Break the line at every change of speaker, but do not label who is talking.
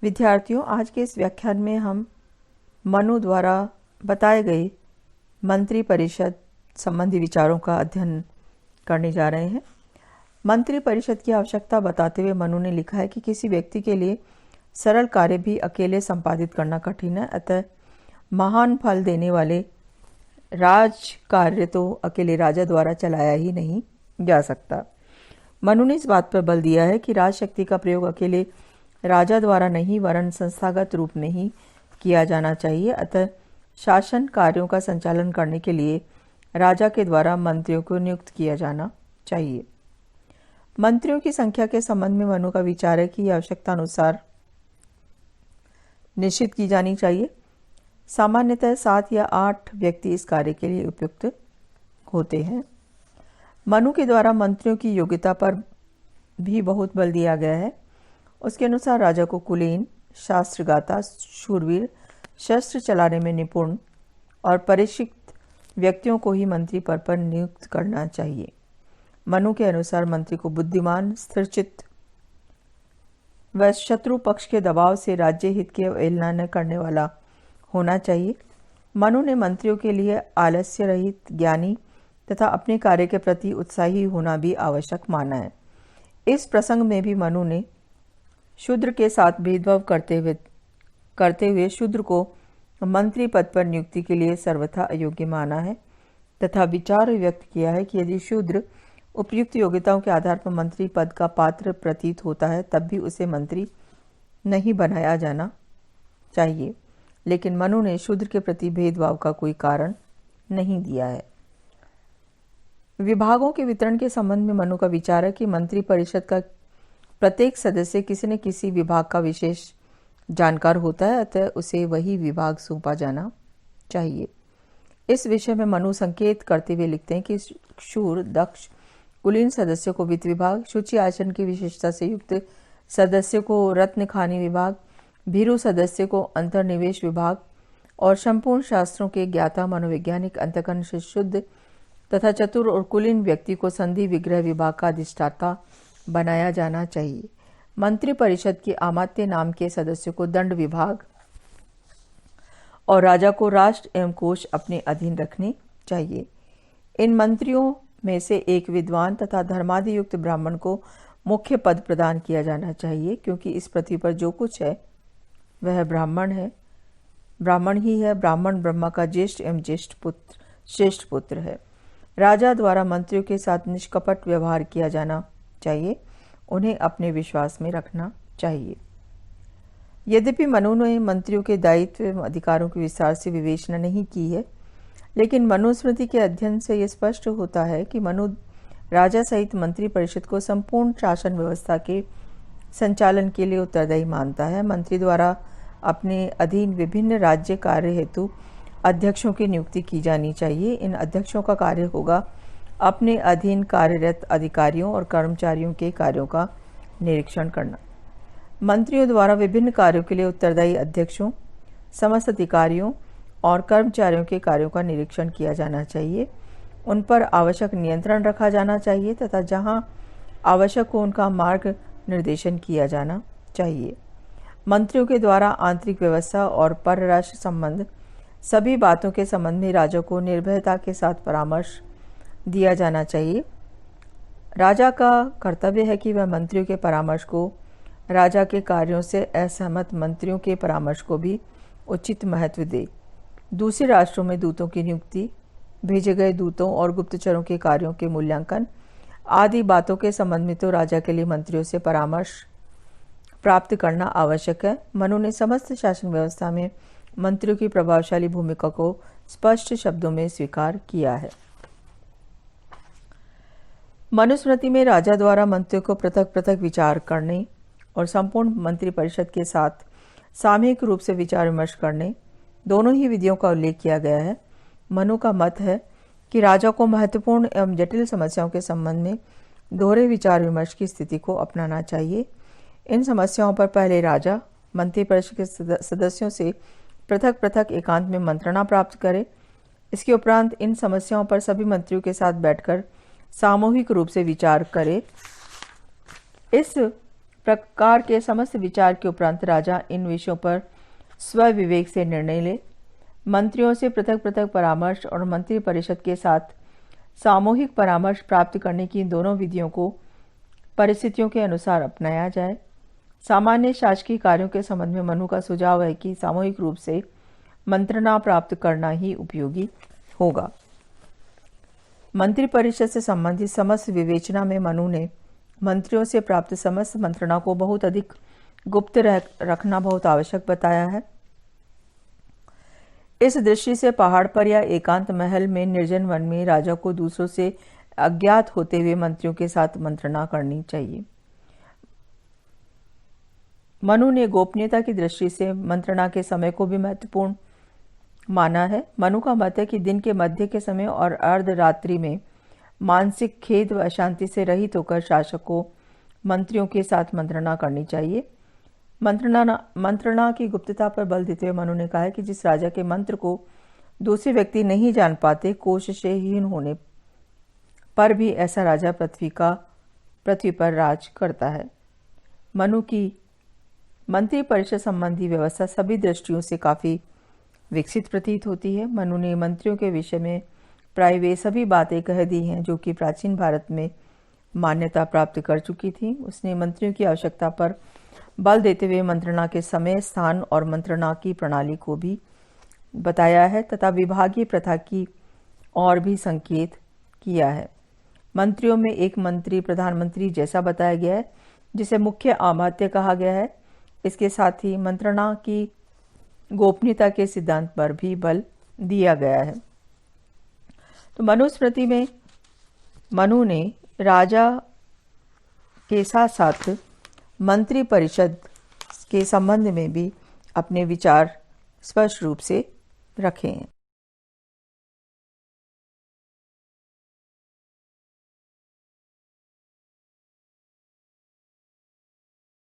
विद्यार्थियों, आज के इस व्याख्यान में हम मनु द्वारा बताए गए मंत्री परिषद संबंधी विचारों का अध्ययन करने जा रहे हैं। मंत्री परिषद की आवश्यकता बताते हुए मनु ने लिखा है कि किसी व्यक्ति के लिए सरल कार्य भी अकेले संपादित करना कठिन है, अतः महान फल देने वाले राज कार्य तो अकेले राजा द्वारा चलाया ही नहीं जा सकता। मनु ने इस बात पर बल दिया है कि राजशक्ति का प्रयोग अकेले राजा द्वारा नहीं वरन संस्थागत रूप में ही किया जाना चाहिए। अतः शासन कार्यों का संचालन करने के लिए राजा के द्वारा मंत्रियों को नियुक्त किया जाना चाहिए। मंत्रियों की संख्या के संबंध में मनु का विचार है कि आवश्यकता अनुसार निश्चित की जानी चाहिए। सामान्यतः 7 या 8 व्यक्ति इस कार्य के लिए उपयुक्त होते हैं। मनु के द्वारा मंत्रियों की योग्यता पर भी बहुत बल दिया गया है। उसके अनुसार राजा को कुलीन, शास्त्रगाता, शूरवीर, शस्त्र चलाने में निपुण और परिचित व्यक्तियों को ही मंत्री पद पर नियुक्त करना चाहिए। मनु के अनुसार मंत्री को बुद्धिमान, स्थिरचित्त व शत्रु पक्ष के दबाव से राज्य हित की अवहेलना न करने वाला होना चाहिए। मनु ने मंत्रियों के लिए आलस्य रहित, ज्ञानी तथा अपने कार्य के प्रति उत्साही होना भी आवश्यक माना है। इस प्रसंग में भी मनु ने शूद्र के साथ भेदभाव करते हुए शूद्र को मंत्री पद पर नियुक्ति के लिए सर्वथा अयोग्य माना है तथा विचार व्यक्त किया है कि यदि शूद्र उपयुक्त योग्यताओं के आधार पर मंत्री पद का पात्र प्रतीत होता है तब भी उसे मंत्री नहीं बनाया जाना चाहिए। लेकिन मनु ने शूद्र के प्रति भेदभाव का कोई कारण नहीं दिया है। विभागों के वितरण के संबंध में मनु का विचार है कि मंत्री परिषद का प्रत्येक सदस्य किसी न किसी विभाग का विशेष जानकार होता है, अतः उसे वही विभाग सौंपा जाना चाहिए। इस विषय में मनु संकेत करते हुए लिखते हैं कि शूर, दक्ष, कुलीन सदस्यों को वित्त विभाग, शुचि आचरण की विशेषता से युक्त सदस्य को रत्न खानी विभाग, भीरु सदस्य को अंतर्निवेश विभाग और संपूर्ण शास्त्रों के ज्ञाता मनोवैज्ञानिक अंतःकरण से शुद्ध तथा चतुर और कुलीन व्यक्ति को संधि विग्रह विभाग का अधिष्ठाता बनाया जाना चाहिए। मंत्री परिषद की अमात्य नाम के सदस्यों को दंड विभाग और राजा को राष्ट्र एवं कोष अपने अधीन रखने चाहिए। इन मंत्रियों में से एक विद्वान तथा धर्मादि युक्त ब्राह्मण को मुख्य पद प्रदान किया जाना चाहिए, क्योंकि इस पृथ्वी पर जो कुछ है वह ब्राह्मण ही है। ब्राह्मण ब्रह्मा का ज्येष्ठ एवं श्रेष्ठ पुत्र है। राजा द्वारा मंत्रियों के साथ निष्कपट व्यवहार किया जाना चाहिए, उन्हें अपने विश्वास में रखना चाहिए। यद्यपि मनु ने मंत्रियों के दायित्व एवं अधिकारों की विस्तार से विवेचना नहीं की है, लेकिन मनुस्मृति के अध्ययन से यह स्पष्ट होता है कि मनु राजा सहित मंत्री परिषद को संपूर्ण शासन व्यवस्था के संचालन के लिए उत्तरदायी मानता है। मंत्री द्वारा अपने अधीन विभिन्न राज्य कार्य हेतु अध्यक्षों की नियुक्ति की जानी चाहिए। इन अध्यक्षों का कार्य होगा अपने अधीन कार्यरत अधिकारियों और कर्मचारियों के कार्यों का निरीक्षण करना। मंत्रियों द्वारा विभिन्न कार्यों के लिए उत्तरदायी अध्यक्षों, समस्त अधिकारियों और कर्मचारियों के कार्यों का निरीक्षण किया जाना चाहिए। उन पर आवश्यक नियंत्रण रखा जाना चाहिए तथा जहां आवश्यक हो उनका मार्ग निर्देशन किया जाना चाहिए। मंत्रियों के द्वारा आंतरिक व्यवस्था और परराष्ट्र संबंध सभी बातों के संबंध में राजा को निर्भयता के साथ परामर्श दिया जाना चाहिए। राजा का कर्तव्य है कि वह मंत्रियों के परामर्श को, राजा के कार्यों से असहमत मंत्रियों के परामर्श को भी उचित महत्व दे। दूसरे राष्ट्रों में दूतों की नियुक्ति, भेजे गए दूतों और गुप्तचरों के कार्यों के मूल्यांकन आदि बातों के संबंध में तो राजा के लिए मंत्रियों से परामर्श प्राप्त करना आवश्यक है। मनु ने समस्त शासन व्यवस्था में मंत्रियों की प्रभावशाली भूमिका को स्पष्ट शब्दों में स्वीकार किया है। मनुस्मृति में राजा द्वारा मंत्रियों को पृथक पृथक विचार करने और संपूर्ण मंत्री परिषद के साथ सामूहिक रूप से विचार विमर्श करने, दोनों ही विधियों का उल्लेख किया गया है। मनु का मत है कि राजा को महत्वपूर्ण एवं जटिल समस्याओं के संबंध में दोहरे विचार विमर्श की स्थिति को अपनाना चाहिए। इन समस्याओं पर पहले राजा मंत्री परिषद के सदस्यों से पृथक पृथक एकांत में मंत्रणा प्राप्त करे। इसके उपरांत इन समस्याओं पर सभी मंत्रियों के साथ बैठकर सामूहिक रूप से विचार करे। इस प्रकार के समस्त विचार के उपरांत राजा इन विषयों पर स्वविवेक से निर्णय ले। मंत्रियों से पृथक पृथक परामर्श और मंत्री परिषद के साथ सामूहिक परामर्श प्राप्त करने की इन दोनों विधियों को परिस्थितियों के अनुसार अपनाया जाए। सामान्य शासकीय कार्यों के संबंध में मनु का सुझाव है कि सामूहिक रूप से मंत्रणा प्राप्त करना ही उपयोगी होगा। मंत्रिपरिषद से संबंधित समस्त विवेचना में मनु ने मंत्रियों से प्राप्त समस्त मंत्रणा को बहुत अधिक गुप्त रखना बहुत आवश्यक बताया है। इस दृष्टि से पहाड़ पर या एकांत महल में निर्जन वन में राजा को दूसरों से अज्ञात होते हुए मंत्रियों के साथ मंत्रणा करनी चाहिए। मनु ने गोपनीयता की दृष्टि से मंत्रणा के समय को भी महत्वपूर्ण माना है। मनु का मत है कि दिन के मध्य के समय और अर्धरात्रि में मानसिक खेद व अशांति से रहित होकर शासक को मंत्रियों के साथ मंत्रणा करनी चाहिए। मंत्रणा की गुप्तता पर बल देते हुए मनु ने कहा है कि जिस राजा के मंत्र को दूसरे व्यक्ति नहीं जान पाते, कोश से हीन होने पर भी ऐसा राजा पृथ्वी पर राज करता है। मनु की मंत्री परिषद संबंधी व्यवस्था सभी दृष्टियों से काफी विकसित प्रतीत होती है। मनु ने मंत्रियों के विषय में प्राय वे सभी बातें कह दी हैं जो कि प्राचीन भारत में मान्यता प्राप्त कर चुकी थी। उसने मंत्रियों की आवश्यकता पर बल देते हुए मंत्रणा के समय, स्थान और मंत्रणा की प्रणाली को भी बताया है तथा विभागीय प्रथा की और भी संकेत किया है। मंत्रियों में एक मंत्री प्रधानमंत्री जैसा बताया गया है, जिसे मुख्य अमात्य कहा गया है। इसके साथ ही मंत्रणा की गोपनीयता के सिद्धांत पर भी बल दिया गया है। तो मनुस्मृति में मनु ने राजा के साथ साथ मंत्री परिषद के संबंध में भी अपने विचार स्पष्ट रूप से रखे हैं।